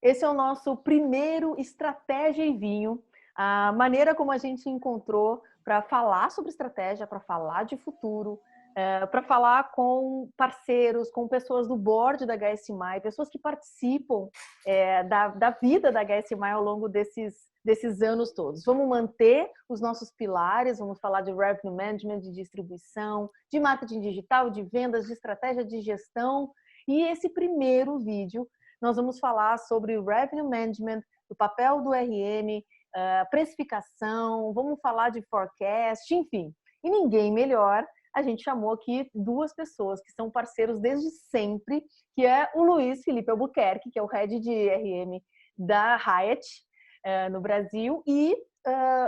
Esse é o nosso primeiro Estratégia e Vinho, a maneira como a gente encontrou para falar sobre estratégia, para falar de futuro, para falar com parceiros, com pessoas do board da HSMI, pessoas que participam da vida da HSMI ao longo desses anos todos. Vamos manter os nossos pilares, vamos falar de Revenue Management, de distribuição, de marketing digital, de vendas, de estratégia de gestão. E esse primeiro vídeo nós vamos falar sobre o Revenue Management, o papel do RM, precificação, vamos falar de forecast, enfim. E ninguém melhor, a gente chamou aqui duas pessoas que são parceiros desde sempre, que é o Luiz Felipe Albuquerque, que é o Head de RM da Hyatt no Brasil, e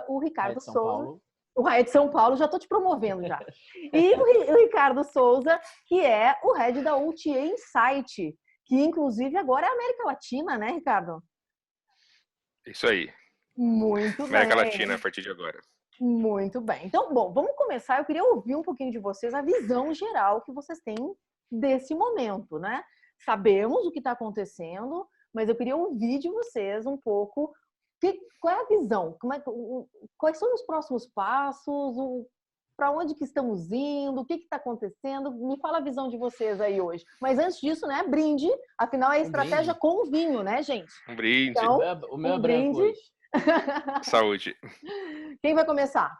o Ricardo São Souza. Paulo. O Hyatt São Paulo, já estou te promovendo já. E o Ricardo Souza, que é o Head da OTA Insight, que inclusive agora é América Latina, né, Ricardo? Isso aí. Muito América bem. Latina a partir de agora. Muito bem. Então, bom, vamos começar. Eu queria ouvir um pouquinho de vocês, a visão geral que vocês têm desse momento, né? Sabemos o que está acontecendo, mas eu queria ouvir de vocês um pouco qual é a visão, quais são os próximos passos, para onde que estamos indo, o que está acontecendo. Me fala a visão de vocês aí hoje. Mas antes disso, né, brinde. Afinal, é a estratégia com vinho, né, gente? Um brinde. Então, o meu é branco brinde. hoje. Saúde. Quem vai começar?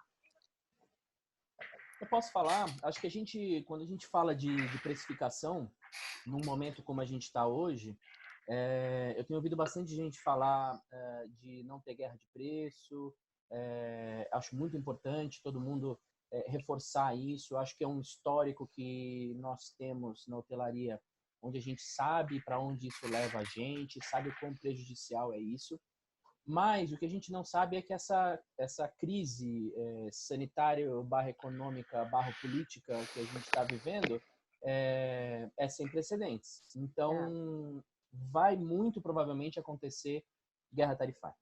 Eu posso falar, acho que quando a gente fala de precificação, num momento como a gente está hoje, eu tenho ouvido bastante gente falar de não ter guerra de preço. Acho muito importante todo mundo reforçar isso. Acho que é um histórico que nós temos na hotelaria, onde a gente sabe para onde isso leva a gente, sabe o quão prejudicial é isso. Mas o que a gente não sabe é que essa crise sanitária/econômica/ política que a gente está vivendo é sem precedentes. Então, vai muito provavelmente acontecer guerra tarifária.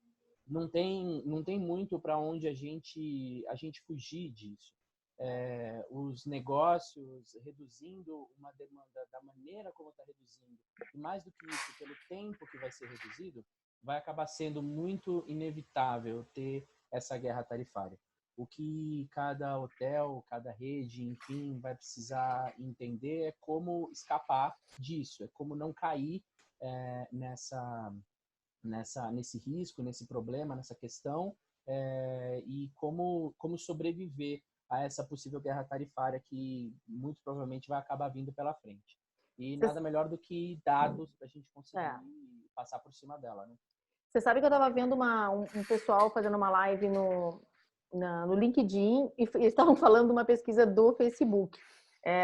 Não tem muito para onde a gente fugir disso. Os negócios reduzindo uma demanda da maneira como está reduzindo, e mais do que isso, pelo tempo que vai ser reduzido, vai acabar sendo muito inevitável ter essa guerra tarifária. O que cada hotel, cada rede, enfim, vai precisar entender é como escapar disso, é como não cair nesse risco, nesse problema, nessa questão, e como sobreviver a essa possível guerra tarifária que muito provavelmente vai acabar vindo pela frente. E nada melhor do que dados para a gente conseguir passar por cima dela, né? Você sabe que eu estava vendo um pessoal fazendo uma live no LinkedIn e eles estavam falando de uma pesquisa do Facebook,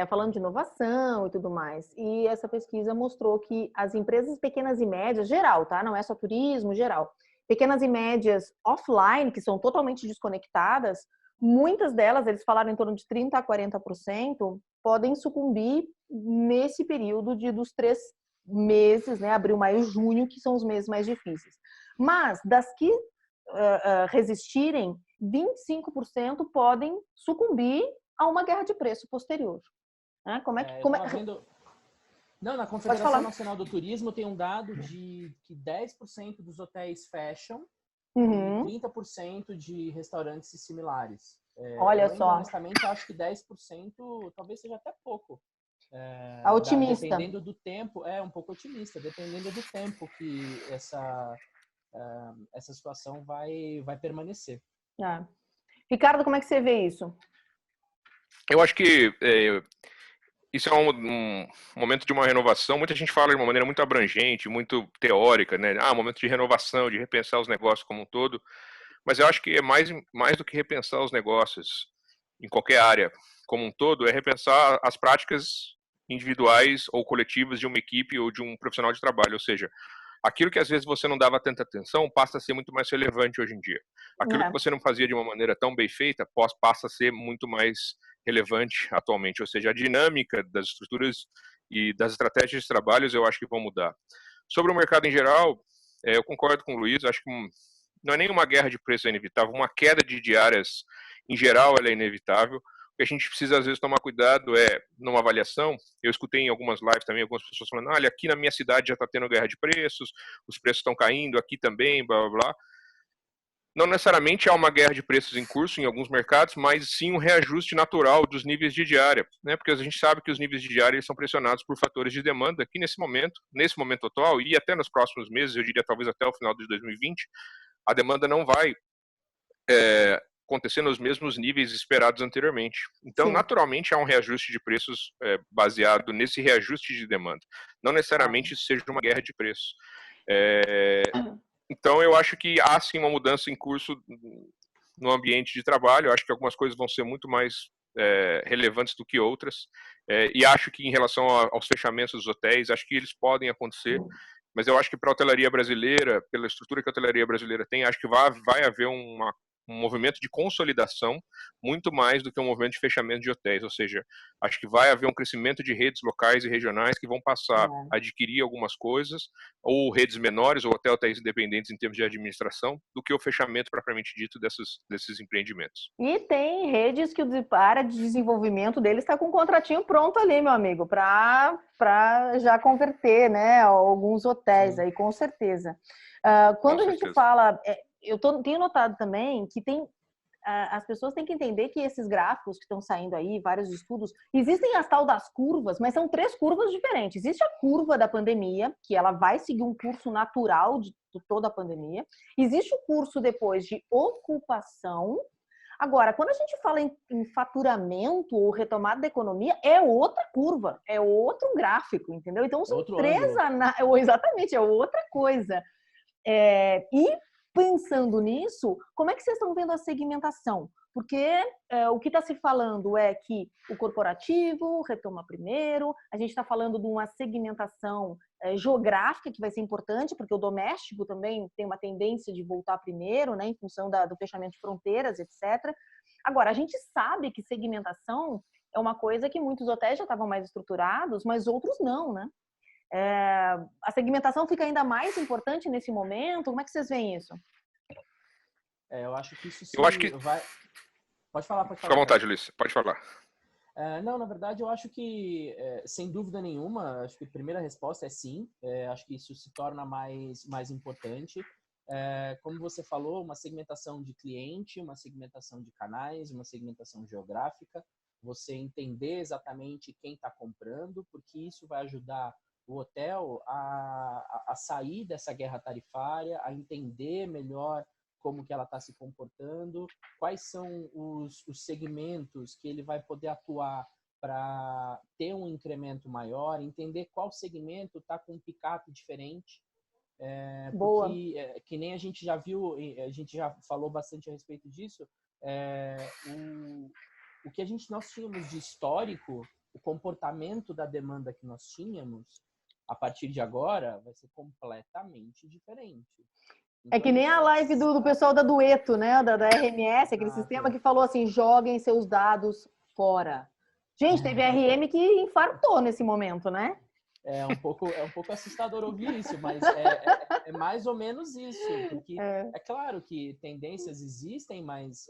falando de inovação e tudo mais. E essa pesquisa mostrou que as empresas pequenas e médias, geral, tá? Não é só turismo, geral. Pequenas e médias offline, que são totalmente desconectadas, muitas delas, eles falaram em torno de 30% a 40%, podem sucumbir nesse período dos 3 meses, né? Abril, maio, junho, que são os meses mais difíceis. Mas das que resistirem, 25% podem sucumbir a uma guerra de preço posterior. Né? Na Confederação Nacional do Turismo tem um dado de que 10% dos hotéis fecham e 30% de restaurantes similares. Olha só. Honestamente, acho que 10% talvez seja até pouco. Otimista. Dependendo do tempo, um pouco otimista, dependendo do tempo que essa situação vai permanecer. Ricardo, como é que você vê isso? Eu acho que isso é um momento de uma renovação. Muita gente fala de uma maneira muito abrangente, muito teórica, né? Momento de renovação, de repensar os negócios como um todo. Mas eu acho que é mais do que repensar os negócios em qualquer área como um todo, é repensar as práticas individuais ou coletivas de uma equipe ou de um profissional de trabalho. Ou seja, aquilo que às vezes você não dava tanta atenção passa a ser muito mais relevante hoje em dia. Aquilo que você não fazia de uma maneira tão bem feita passa a ser muito mais relevante atualmente. Ou seja, a dinâmica das estruturas e das estratégias de trabalhos eu acho que vão mudar. Sobre o mercado em geral, eu concordo com o Luiz, acho que não é nenhuma guerra de preço inevitável, uma queda de diárias em geral ela é inevitável. que a gente precisa, às vezes, tomar cuidado numa avaliação. Eu escutei em algumas lives também, algumas pessoas falando, olha, aqui na minha cidade já está tendo guerra de preços, os preços estão caindo, aqui também, blá, blá, blá. Não necessariamente há uma guerra de preços em curso em alguns mercados, mas sim um reajuste natural dos níveis de diária, né? Porque a gente sabe que os níveis de diária eles são pressionados por fatores de demanda que nesse momento atual e até nos próximos meses, eu diria talvez até o final de 2020, a demanda não vai acontecer nos mesmos níveis esperados anteriormente. Então, naturalmente, há um reajuste de preços baseado nesse reajuste de demanda. Não necessariamente isso seja uma guerra de preços. Então, eu acho que há sim uma mudança em curso no ambiente de trabalho. Eu acho que algumas coisas vão ser muito mais relevantes do que outras. E acho que em relação aos fechamentos dos hotéis, acho que eles podem acontecer. Mas eu acho que para a hotelaria brasileira, pela estrutura que a hotelaria brasileira tem, acho que vai haver um movimento de consolidação muito mais do que um movimento de fechamento de hotéis, ou seja, acho que vai haver um crescimento de redes locais e regionais que vão passar a adquirir algumas coisas, ou redes menores, ou até hotéis independentes em termos de administração, do que o fechamento propriamente dito desses empreendimentos. E tem redes que a área de desenvolvimento deles está com um contratinho pronto ali, meu amigo, para já converter, né, alguns hotéis aí, com certeza. Quando a gente fala... tenho notado também que as pessoas têm que entender que esses gráficos que estão saindo aí, vários estudos, existem as tal das curvas, mas são 3 curvas diferentes. Existe a curva da pandemia, que ela vai seguir um curso natural de toda a pandemia. Existe o curso depois de ocupação. Agora, quando a gente fala em faturamento ou retomada da economia, é outra curva, é outro gráfico, entendeu? Então, são 3 exatamente, é outra coisa. E pensando nisso, como é que vocês estão vendo a segmentação? Porque o que está se falando é que o corporativo retoma primeiro, a gente está falando de uma segmentação geográfica que vai ser importante, porque o doméstico também tem uma tendência de voltar primeiro, né, em função do fechamento de fronteiras, etc. Agora, a gente sabe que segmentação é uma coisa que muitos hotéis já estavam mais estruturados, mas outros não, né? A segmentação fica ainda mais importante nesse momento? Como é que vocês veem isso? Eu acho que isso vai... Pode falar. Fica à vontade, Luiz. Pode falar. Não, na verdade, eu acho que, sem dúvida nenhuma, acho que a primeira resposta é sim. Acho que isso se torna mais importante. Como você falou, uma segmentação de cliente, uma segmentação de canais, uma segmentação geográfica. Você entender exatamente quem está comprando, porque isso vai ajudar o hotel a sair dessa guerra tarifária, a entender melhor como que ela está se comportando, quais são os segmentos que ele vai poder atuar para ter um incremento maior, entender qual segmento está com um pick-up diferente. Boa. Porque, que nem a gente já viu, a gente já falou bastante a respeito disso, o que nós tínhamos de histórico, o comportamento da demanda que nós tínhamos, a partir de agora, vai ser completamente diferente. Então, que nem a live do pessoal da Dueto, né? Da RMS, aquele sistema que falou assim, joguem seus dados fora. Gente, teve RM que infartou nesse momento, né? É um pouco assustador ouvir isso, mas é mais ou menos isso. Porque é claro que tendências existem, mas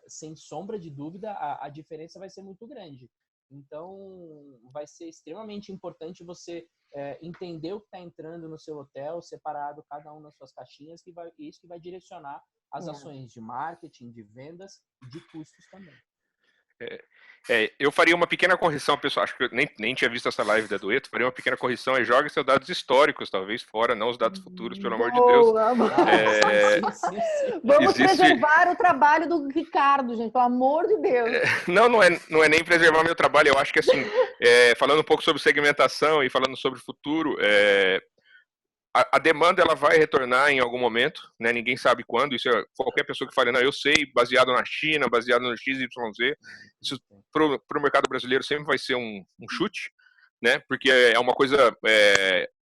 sem sombra de dúvida, a diferença vai ser muito grande. Então, vai ser extremamente importante você entender o que está entrando no seu hotel, separado cada um nas suas caixinhas, isso que vai direcionar as ações de marketing, de vendas e de custos também. Eu faria uma pequena correção, pessoal. Acho que eu nem tinha visto essa live da Dueto. Faria uma pequena correção. Jogue seus dados históricos, talvez, fora, não os dados futuros, pelo amor de Deus. Sim. Vamos preservar o trabalho do Ricardo, gente, pelo amor de Deus. Não é nem preservar meu trabalho. Eu acho que, assim, falando um pouco sobre segmentação e falando sobre futuro, a demanda ela vai retornar em algum momento, né? Ninguém sabe quando. Isso qualquer pessoa que fale, não, eu sei, baseado na China, baseado no XYZ. Isso para o mercado brasileiro sempre vai ser um chute, né? Porque é uma coisa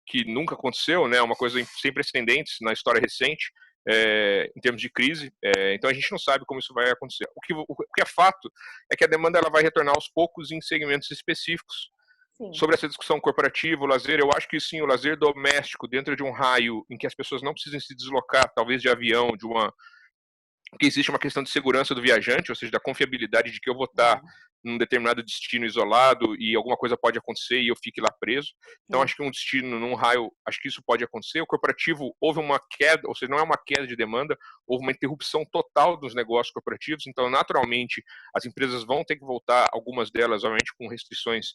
que nunca aconteceu, né? Uma coisa sem precedentes na história recente, em termos de crise. Então a gente não sabe como isso vai acontecer. O que é fato é que a demanda ela vai retornar aos poucos em segmentos específicos. Sim. Sobre essa discussão corporativa, o lazer, eu acho que sim, o lazer doméstico, dentro de um raio em que as pessoas não precisem se deslocar, talvez de avião, porque existe uma questão de segurança do viajante, ou seja, da confiabilidade de que eu vou estar num determinado destino isolado e alguma coisa pode acontecer e eu fique lá preso. Então, acho que um destino num raio, acho que isso pode acontecer. O corporativo, houve uma queda, ou seja, não é uma queda de demanda, houve uma interrupção total dos negócios corporativos. Então, naturalmente, as empresas vão ter que voltar, algumas delas, obviamente, com restrições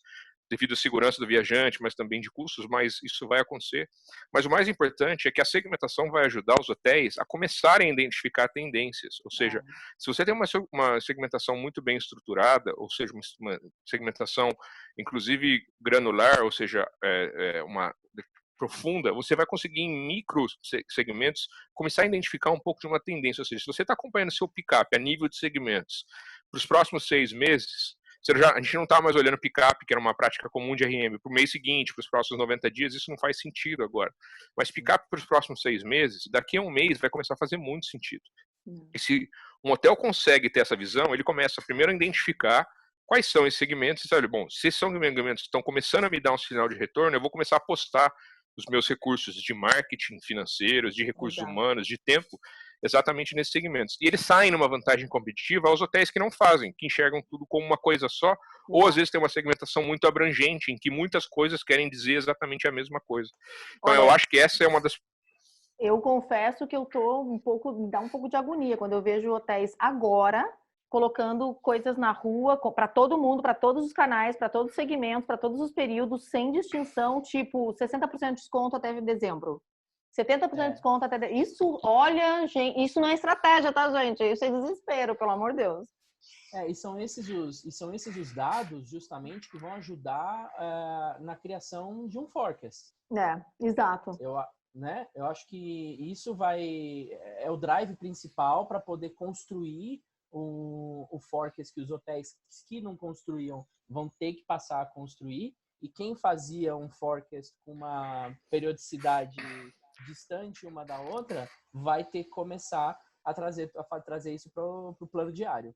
devido à segurança do viajante, mas também de custos, mas isso vai acontecer. Mas o mais importante é que a segmentação vai ajudar os hotéis a começarem a identificar tendências, ou seja, se você tem uma segmentação muito bem estruturada, ou seja, uma segmentação inclusive granular, ou seja, uma profunda, você vai conseguir em micro segmentos começar a identificar um pouco de uma tendência, ou seja, se você está acompanhando seu pick-up a nível de segmentos para os próximos 6 meses, a gente não está mais olhando pick-up, que era uma prática comum de RM, para o mês seguinte, para os próximos 90 dias, isso não faz sentido agora. Mas pick-up para os próximos 6 meses, daqui a um mês vai começar a fazer muito sentido. E se um hotel consegue ter essa visão, ele começa primeiro a identificar quais são esses segmentos, e sabe, bom, se esses segmentos estão começando a me dar um sinal de retorno, eu vou começar a apostar os meus recursos de marketing financeiros, de recursos humanos, de tempo, exatamente nesses segmentos. E eles saem numa vantagem competitiva aos hotéis que não fazem, que enxergam tudo como uma coisa só, ou às vezes tem uma segmentação muito abrangente, em que muitas coisas querem dizer exatamente a mesma coisa. Então, eu acho que essa é uma das... Eu confesso que eu tô me dá um pouco de agonia quando eu vejo hotéis agora colocando coisas na rua para todo mundo, para todos os canais, para todos os segmentos, para todos os períodos, sem distinção, tipo 60% de desconto até dezembro. 70% de desconto até isso, olha, gente, isso não é estratégia, tá, gente? Isso é desespero, pelo amor de Deus. E são esses os dados, justamente, que vão ajudar na criação de um forecast. Exato. Eu acho que isso é o drive principal para poder construir o forecast que os hotéis que não construíam vão ter que passar a construir, e quem fazia um forecast com uma periodicidade distante uma da outra vai ter que começar a trazer isso para o plano diário.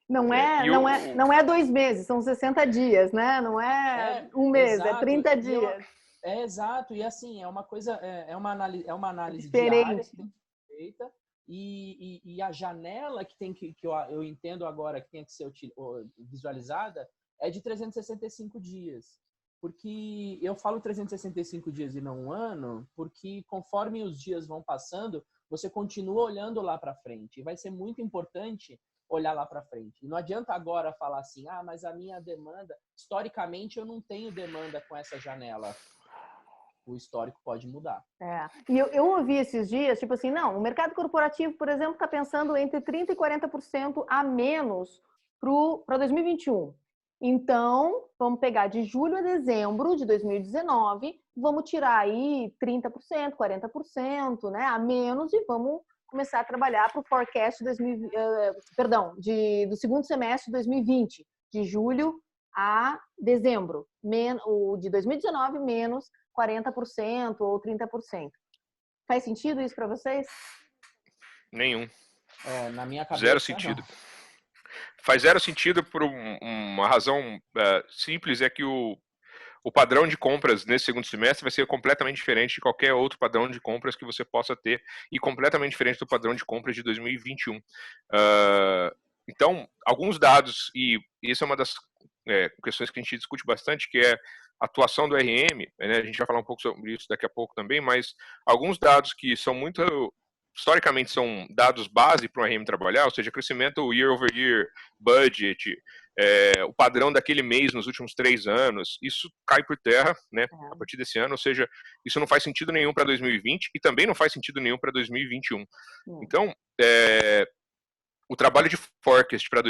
Não é 2 meses, são 60 dias, né? Não é um mês, exato. É 30 dias. Exato, e assim, é uma coisa, é uma análise diferente. Diária que tem que ser feita, e a janela que eu entendo agora que tem que ser visualizada é de 365 dias. Porque eu falo 365 dias e não um ano, porque conforme os dias vão passando, você continua olhando lá para frente. E vai ser muito importante olhar lá para frente. E não adianta agora falar assim, mas a minha demanda, historicamente eu não tenho demanda com essa janela. O histórico pode mudar. E eu ouvi esses dias, tipo assim, não, o mercado corporativo, por exemplo, está pensando entre 30% e 40% a menos para 2021. Então, vamos pegar de julho a dezembro de 2019, vamos tirar aí 30%, 40%, né, a menos, e vamos começar a trabalhar para o forecast do segundo semestre de 2020, de julho a dezembro, o de 2019 menos 40% ou 30%. Faz sentido isso para vocês? Nenhum. Na minha cabeça, zero sentido. Não. Faz zero sentido por uma razão simples, é que o padrão de compras nesse segundo semestre vai ser completamente diferente de qualquer outro padrão de compras que você possa ter, e completamente diferente do padrão de compras de 2021. Então, alguns dados, e isso é uma das questões que a gente discute bastante, que é a atuação do RM, né? A gente vai falar um pouco sobre isso daqui a pouco também, mas alguns dados que são historicamente são dados base para o RM trabalhar, ou seja, crescimento year over year, budget, o padrão daquele mês nos últimos 3 anos, isso cai por terra, né, a partir desse ano, ou seja, isso não faz sentido nenhum para 2020 e também não faz sentido nenhum para 2021. Então, o trabalho de forecast para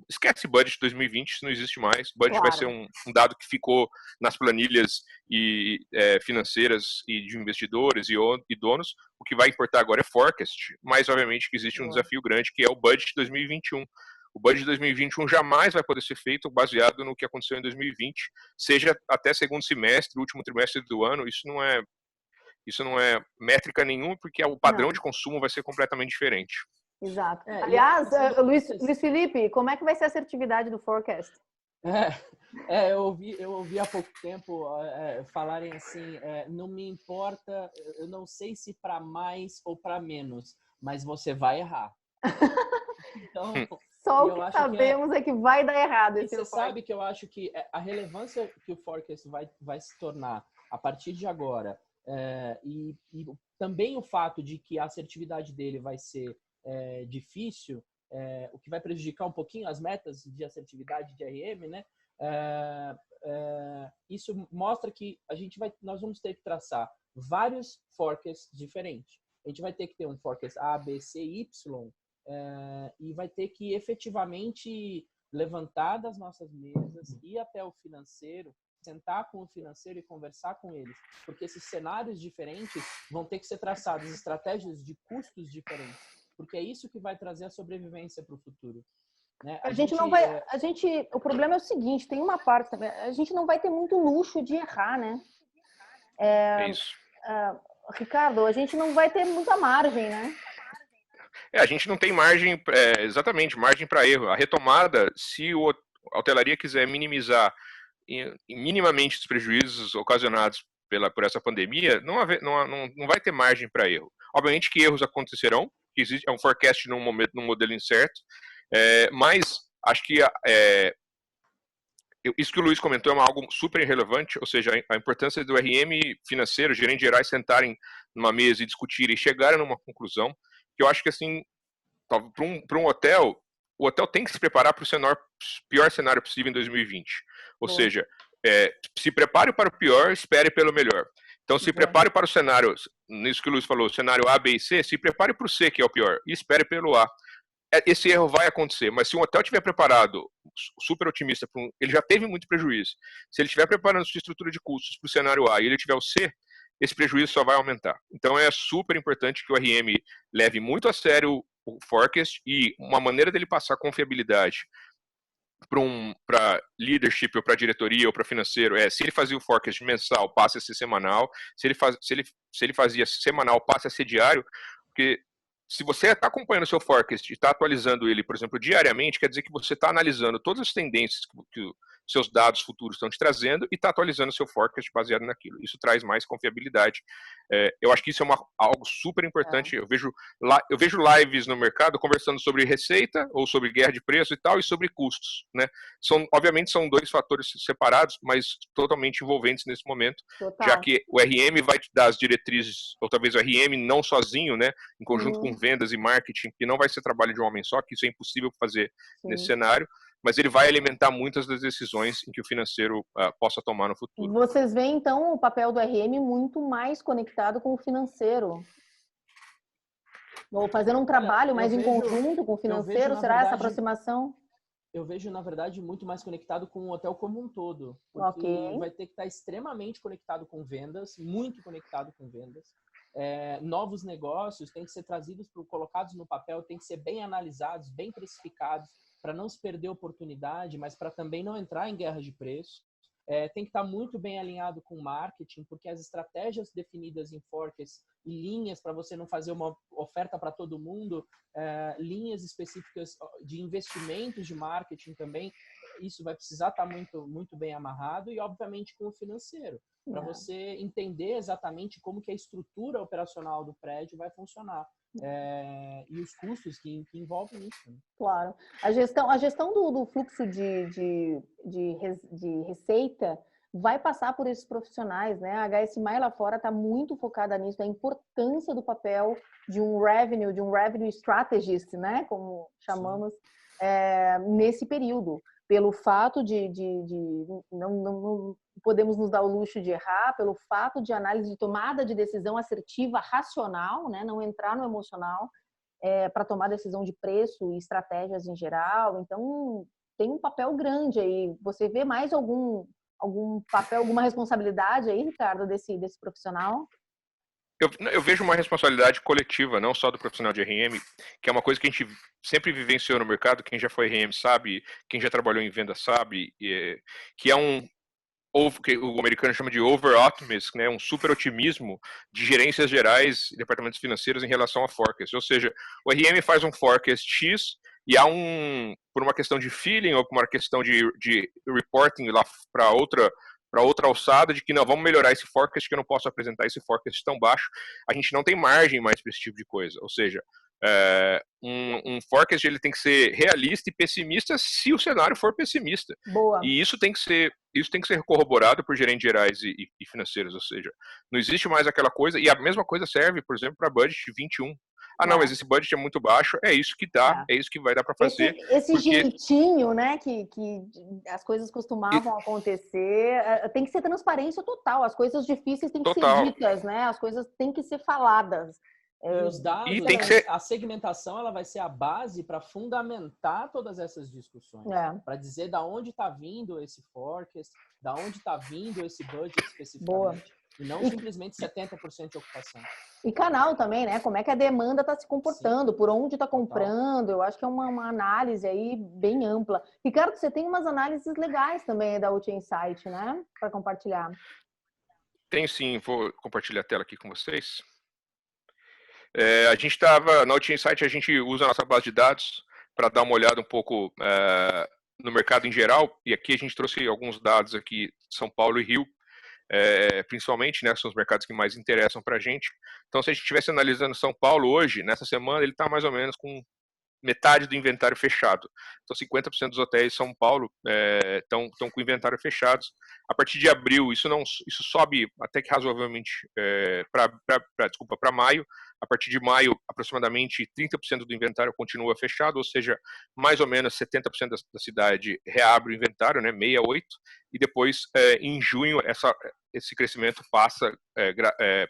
esquece budget 2020, isso não existe mais. Budget vai ser um dado que ficou nas planilhas financeiras e de investidores e donos. O que vai importar agora é forecast, mas obviamente que existe um desafio grande, que é o budget 2021. O budget de 2021 jamais vai poder ser feito baseado no que aconteceu em 2020, seja até segundo semestre, último trimestre do ano. Isso não é métrica nenhuma, porque o padrão de consumo vai ser completamente diferente. Exato. Aliás, Luiz Felipe, como é que vai ser a assertividade do forecast? Eu ouvi há pouco tempo falarem assim, não me importa, eu não sei se para mais ou para menos, mas você vai errar. Então, Só o que sabemos é que vai dar errado. E você sabe que eu acho que a relevância que o forecast vai se tornar a partir de agora, e também o fato de que a assertividade dele vai ser difícil, o que vai prejudicar um pouquinho as metas de assertividade de RM, né? Isso mostra que nós vamos ter que traçar vários forecasts diferentes. A gente vai ter que ter um forecast A, B, C, Y, e vai ter que efetivamente levantar das nossas mesas, ir até o financeiro, sentar com o financeiro e conversar com eles, porque esses cenários diferentes vão ter que ser traçados, estratégias de custos diferentes, porque é isso que vai trazer a sobrevivência para o futuro. Né? O problema é o seguinte, tem uma parte também, a gente não vai ter muito luxo de errar, né? Isso. Ricardo, a gente não vai ter muita margem, né? A gente não tem margem, exatamente, margem para erro. A retomada, se a hotelaria quiser minimizar minimamente os prejuízos ocasionados por essa pandemia, não vai ter margem para erro. Obviamente que erros acontecerão, que é um forecast num modelo incerto, mas acho que isso que o Luiz comentou é algo super relevante, ou seja, a importância do RM financeiro, gerentes gerais sentarem numa mesa e discutirem e chegarem numa conclusão, que eu acho que assim, para um hotel, o hotel tem que se preparar para o pior cenário possível em 2020. Ou seja, se prepare para o pior, espere pelo melhor. Então, se prepare para o cenário, nisso que o Luiz falou, cenário A, B e C, se prepare para o C, que é o pior, e espere pelo A. Esse erro vai acontecer, mas se um hotel estiver preparado, super otimista, ele já teve muito prejuízo. Se ele estiver preparando sua estrutura de custos para o cenário A e ele tiver o C, esse prejuízo só vai aumentar. Então é super importante que o RM leve muito a sério o forecast, e uma maneira dele passar confiabilidade para leadership ou para diretoria ou para financeiro se ele fazia o forecast mensal, passe a ser semanal, se ele fazia semanal, passe a ser diário, porque se você está acompanhando o seu forecast e está atualizando ele, por exemplo, diariamente, quer dizer que você está analisando todas as tendências que seus dados futuros estão te trazendo e está atualizando o seu forecast baseado naquilo. Isso traz mais confiabilidade. Eu acho que isso é algo super importante. Eu vejo lives no mercado conversando sobre receita ou sobre guerra de preço e tal, e sobre custos, né? Obviamente são dois fatores separados, mas totalmente envolventes nesse momento. Total. Já que o RM vai te dar as diretrizes, ou talvez o RM não sozinho, né, em conjunto com vendas e marketing, que não vai ser trabalho de um homem só, que isso é impossível fazer nesse cenário, mas ele vai alimentar muitas das decisões em que o financeiro possa tomar no futuro. Vocês veem, então, o papel do RM muito mais conectado com o financeiro? Ou fazendo um trabalho mais em conjunto com o financeiro? Será essa aproximação? Eu vejo, na verdade, muito mais conectado com o hotel como um todo. Porque vai ter que estar extremamente conectado com vendas, muito conectado com vendas. Novos negócios têm que ser trazidos, colocados no papel, têm que ser bem analisados, bem precificados, para não se perder oportunidade, mas para também não entrar em guerra de preço. Tem que estar muito bem alinhado com o marketing, porque as estratégias definidas em forecast e linhas para você não fazer uma oferta para todo mundo, linhas específicas de investimentos de marketing também, isso vai precisar estar muito, muito bem amarrado, e obviamente com o financeiro, para você entender exatamente como que a estrutura operacional do prédio vai funcionar. E os custos que envolvem isso. Né? Claro. A gestão do fluxo de receita vai passar por esses profissionais, né? A HSMAI lá fora está muito focada nisso, a importância do papel de um revenue strategist, né? Como chamamos, nesse período. Pelo fato de não podemos nos dar o luxo de errar, pelo fato de análise de tomada de decisão assertiva, racional, né? Não entrar no emocional, para tomar decisão de preço e estratégias em geral. Então, tem um papel grande aí. Você vê mais algum papel, alguma responsabilidade aí, Ricardo, desse profissional? Eu vejo uma responsabilidade coletiva, não só do profissional de RM, que é uma coisa que a gente sempre vivenciou no mercado. Quem já foi RM sabe, quem já trabalhou em venda sabe, que é que o americano chama de over-optimism, né, um super otimismo de gerências gerais e departamentos financeiros em relação a forecast. Ou seja, o RM faz um forecast X e por uma questão de feeling ou por uma questão de reporting lá para outra alçada, de que não, vamos melhorar esse forecast, que eu não posso apresentar esse forecast tão baixo, a gente não tem margem mais para esse tipo de coisa. Ou seja, Um forecast ele tem que ser realista e pessimista se o cenário for pessimista. Boa. E isso tem que ser corroborado por gerentes gerais e financeiros, ou seja, não existe mais aquela coisa, e a mesma coisa serve, por exemplo, para budget 21. Não, mas esse budget é muito baixo, é isso que dá, é isso que vai dar para fazer. Esse porque... jeitinho, né, que as coisas costumavam acontecer, tem que ser transparência total, as coisas difíceis têm que ser ditas, né, as coisas têm que ser faladas. E os dados, a segmentação, ela vai ser a base para fundamentar todas essas discussões. Para dizer da onde está vindo esse forecast, da onde está vindo esse budget especificamente. Boa. E não simplesmente 70% de ocupação. E canal também, né? Como é que a demanda está se comportando, por onde está comprando. Eu acho que é uma análise aí bem ampla. Ricardo, você tem umas análises legais também da UT Insight, né? Para compartilhar. Tem sim, vou compartilhar a tela aqui com vocês. A gente estava, na UT Insight, a gente usa a nossa base de dados para dar uma olhada um pouco no mercado em geral, e aqui a gente trouxe alguns dados aqui de São Paulo e Rio, principalmente, né, são os mercados que mais interessam para a gente. Então, se a gente estivesse analisando São Paulo hoje, nessa semana, ele está mais ou menos com metade do inventário fechado. Então, 50% dos hotéis de São Paulo estão com inventário fechados. A partir de abril, isso sobe até que razoavelmente para maio. A partir de maio, aproximadamente 30% do inventário continua fechado, ou seja, mais ou menos 70% da cidade reabre o inventário, né, 68%, e depois, em junho, esse crescimento passa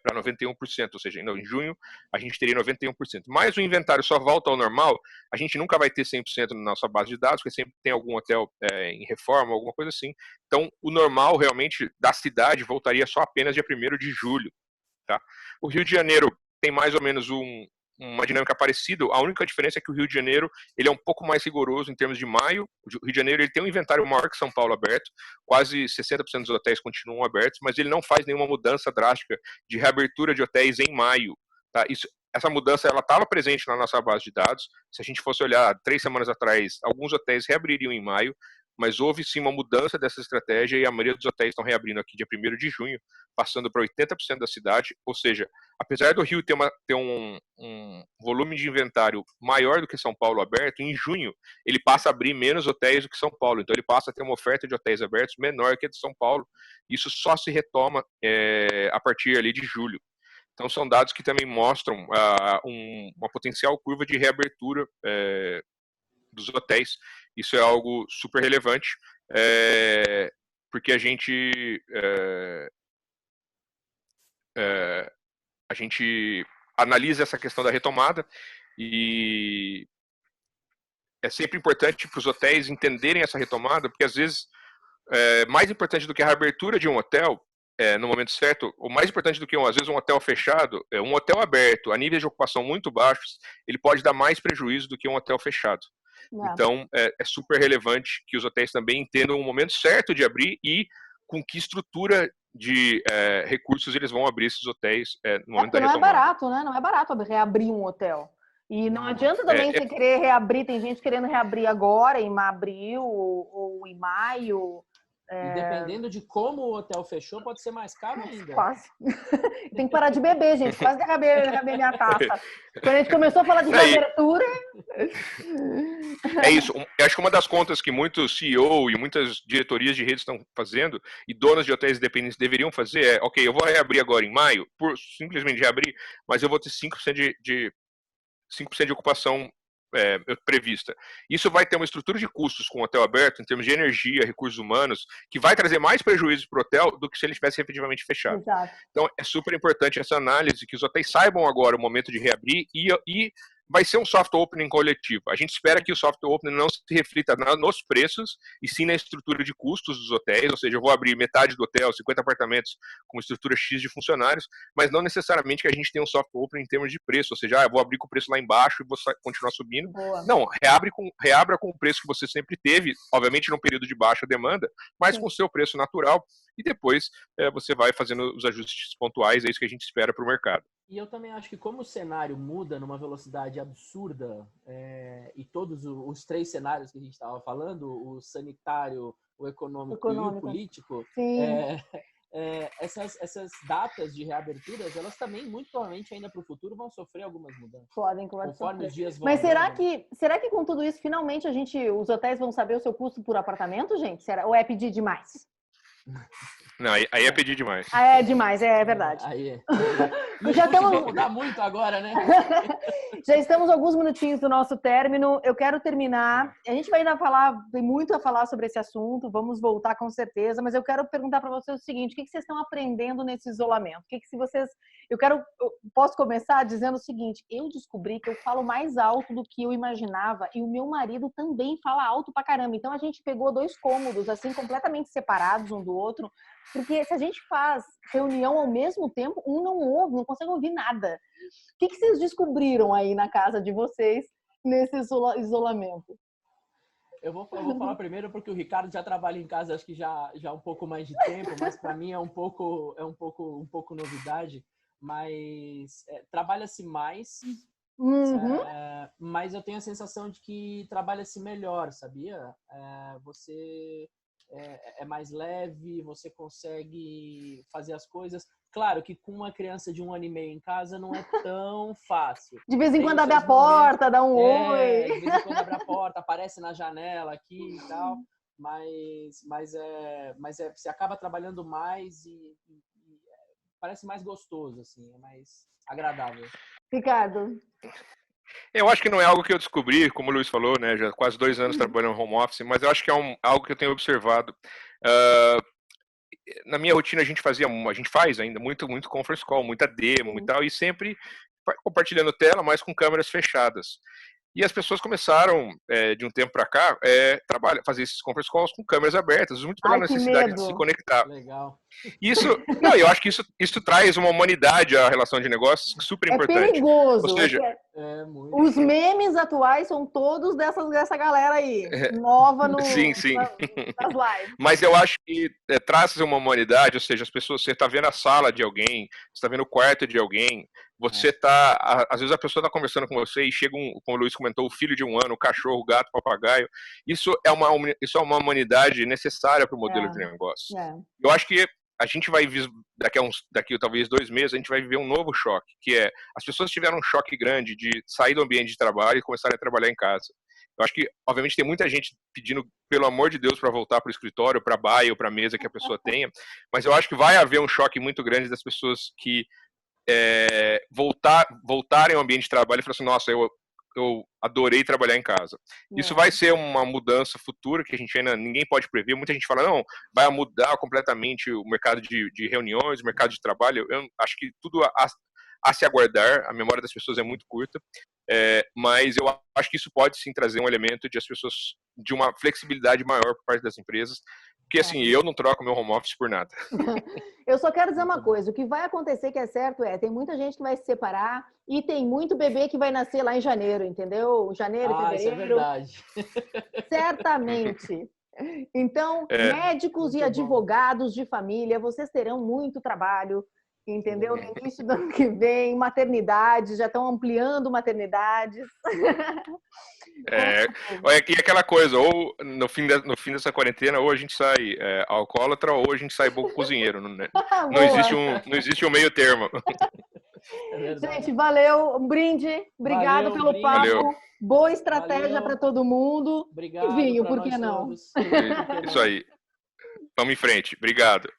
para 91%, ou seja, em junho a gente teria 91%. Mas o inventário só volta ao normal, a gente nunca vai ter 100% na nossa base de dados, porque sempre tem algum hotel em reforma, alguma coisa assim. Então, o normal, realmente, da cidade voltaria só apenas dia 1º de julho. Tá? O Rio de Janeiro tem mais ou menos uma dinâmica parecida. A única diferença é que o Rio de Janeiro ele é um pouco mais rigoroso em termos de maio. O Rio de Janeiro ele tem um inventário maior que São Paulo aberto, quase 60% dos hotéis continuam abertos, mas ele não faz nenhuma mudança drástica de reabertura de hotéis em maio. Tá? Essa mudança ela estava presente na nossa base de dados. Se a gente fosse olhar 3 semanas atrás, alguns hotéis reabririam em maio, mas houve sim uma mudança dessa estratégia e a maioria dos hotéis estão reabrindo aqui dia 1º de junho, passando para 80% da cidade, ou seja, apesar do Rio ter um volume de inventário maior do que São Paulo aberto, em junho ele passa a abrir menos hotéis do que São Paulo, então ele passa a ter uma oferta de hotéis abertos menor que a de São Paulo. Isso só se retoma a partir ali de julho. Então são dados que também mostram uma potencial curva de reabertura dos hotéis. Isso é algo super relevante, porque a gente analisa essa questão da retomada e é sempre importante para os hotéis entenderem essa retomada, porque às vezes mais importante do que a reabertura de um hotel no momento certo, ou mais importante do que às vezes um hotel fechado, um hotel aberto a níveis de ocupação muito baixos, ele pode dar mais prejuízo do que um hotel fechado. Então, é super relevante que os hotéis também entendam o momento certo de abrir e com que estrutura de recursos eles vão abrir esses hotéis no momento da retomada. Não é barato, né? Não é barato reabrir um hotel. E não adianta também você querer reabrir, tem gente querendo reabrir agora, em abril ou em maio. E dependendo de como o hotel fechou, pode ser mais caro ainda. Quase. Tem que parar de beber, gente. Quase derrubei minha taça. Quando a gente começou a falar de reabertura... É isso. Eu acho que uma das contas que muitos CEO e muitas diretorias de redes estão fazendo, e donas de hotéis independentes deveriam fazer, ok, eu vou reabrir agora em maio, por simplesmente reabrir, mas eu vou ter 5% de ocupação prevista. Isso vai ter uma estrutura de custos com o hotel aberto, em termos de energia, recursos humanos, que vai trazer mais prejuízo para o hotel do que se ele estivesse efetivamente fechado. Exato. Então, é super importante essa análise, que os hotéis saibam agora o momento de reabrir e vai ser um soft opening coletivo. A gente espera que o soft opening não se reflita nos preços, e sim na estrutura de custos dos hotéis, ou seja, eu vou abrir metade do hotel, 50 apartamentos, com estrutura X de funcionários, mas não necessariamente que a gente tenha um soft opening em termos de preço, ou seja, eu vou abrir com o preço lá embaixo e vou continuar subindo. Boa. Não, reabra com o preço que você sempre teve, obviamente num período de baixa demanda, mas com o seu preço natural, e depois você vai fazendo os ajustes pontuais, é isso que a gente espera para o mercado. E eu também acho que como o cenário muda numa velocidade absurda, e todos os 3 cenários que a gente estava falando, o sanitário, o econômico e o político, essas datas de reaberturas, elas também, muito provavelmente, ainda para o futuro, vão sofrer algumas mudanças. Podem conforme sofrer. Os dias vão Mas andando. será que com tudo isso, finalmente, os hotéis vão saber o seu custo por apartamento, gente? Ou é pedir demais? Não, aí é pedir demais. É demais, é verdade. Aí é. Já estamos... vai mudar muito agora, né? Já estamos alguns minutinhos do nosso término. Eu quero terminar. A gente vai ainda tem muito a falar sobre esse assunto. Vamos voltar com certeza. Mas eu quero perguntar para vocês o seguinte: o que vocês estão aprendendo nesse isolamento? Posso começar dizendo o seguinte: eu descobri que eu falo mais alto do que eu imaginava e o meu marido também fala alto pra caramba. Então a gente pegou 2 cômodos assim completamente separados um do outro. Porque se a gente faz reunião ao mesmo tempo, um não ouve, não consegue ouvir nada. O que vocês descobriram aí na casa de vocês nesse isolamento? Eu vou falar primeiro porque o Ricardo já trabalha em casa, acho que já há um pouco mais de tempo, mas para mim é um pouco novidade. Mas trabalha-se mais, mas eu tenho a sensação de que trabalha-se melhor, sabia? Você é mais leve, você consegue fazer as coisas. Claro que com uma criança de 1 ano e meio em casa não é tão fácil. De vez em quando abre a porta, dá um oi. De vez em quando abre a porta, aparece na janela aqui e tal. Mas você acaba trabalhando mais e parece mais gostoso, assim, é mais agradável. Ricardo? Eu acho que não é algo que eu descobri, como o Luiz falou, né? Já quase 2 anos trabalhando no home office, mas eu acho que é algo que eu tenho observado. Na minha rotina a gente faz ainda muito conference call, muita demo e tal, e sempre compartilhando tela, mas com câmeras fechadas. E as pessoas começaram, de um tempo para cá, fazer esses conference calls com câmeras abertas, muito pela necessidade de se conectar. Legal. Eu acho que isso traz uma humanidade à relação de negócios super importante. É perigoso. Ou seja, os memes atuais são todos dessa galera aí, nova sim. nas lives. Mas eu acho que traz uma humanidade, ou seja, as pessoas, você está vendo a sala de alguém, você está vendo o quarto de alguém, você às vezes a pessoa está conversando com você e chega como o Luiz comentou, o filho de 1 ano, o cachorro, o gato, o papagaio. Isso é uma humanidade necessária para o modelo de negócio. Eu acho que a gente vai, daqui talvez 2 meses, a gente vai viver um novo choque, que é, as pessoas tiveram um choque grande de sair do ambiente de trabalho e começarem a trabalhar em casa. Eu acho que, obviamente, tem muita gente pedindo, pelo amor de Deus, para voltar para o escritório, para a baia ou para a mesa que a pessoa tenha, mas eu acho que vai haver um choque muito grande das pessoas que voltarem ao ambiente de trabalho e falar assim, nossa, eu adorei trabalhar em casa. Isso vai ser uma mudança futura que a gente ainda ninguém pode prever. Muita gente fala, não, vai mudar completamente o mercado de reuniões, o mercado de trabalho. Eu acho que tudo a se aguardar, a memória das pessoas é muito curta, mas eu acho que isso pode sim trazer um elemento de as pessoas, de uma flexibilidade maior por parte das empresas, porque assim, eu não troco meu home office por nada. Eu só quero dizer uma coisa, o que vai acontecer que é certo tem muita gente que vai se separar e tem muito bebê que vai nascer lá em janeiro, entendeu? Janeiro, fevereiro. Isso é verdade. Certamente. Então, médicos e advogados de família, vocês terão muito trabalho, entendeu? No início do ano que vem, maternidades, já estão ampliando maternidades. E aquela coisa, ou no fim dessa quarentena, ou a gente sai alcoólatra, ou a gente sai bom cozinheiro. Né? Não existe um meio termo. Gente, valeu, um brinde, obrigada pelo papo. Valeu. Boa estratégia para todo mundo. Obrigado. E vinho, por que não? Todos. Isso aí. Vamos em frente. Obrigado.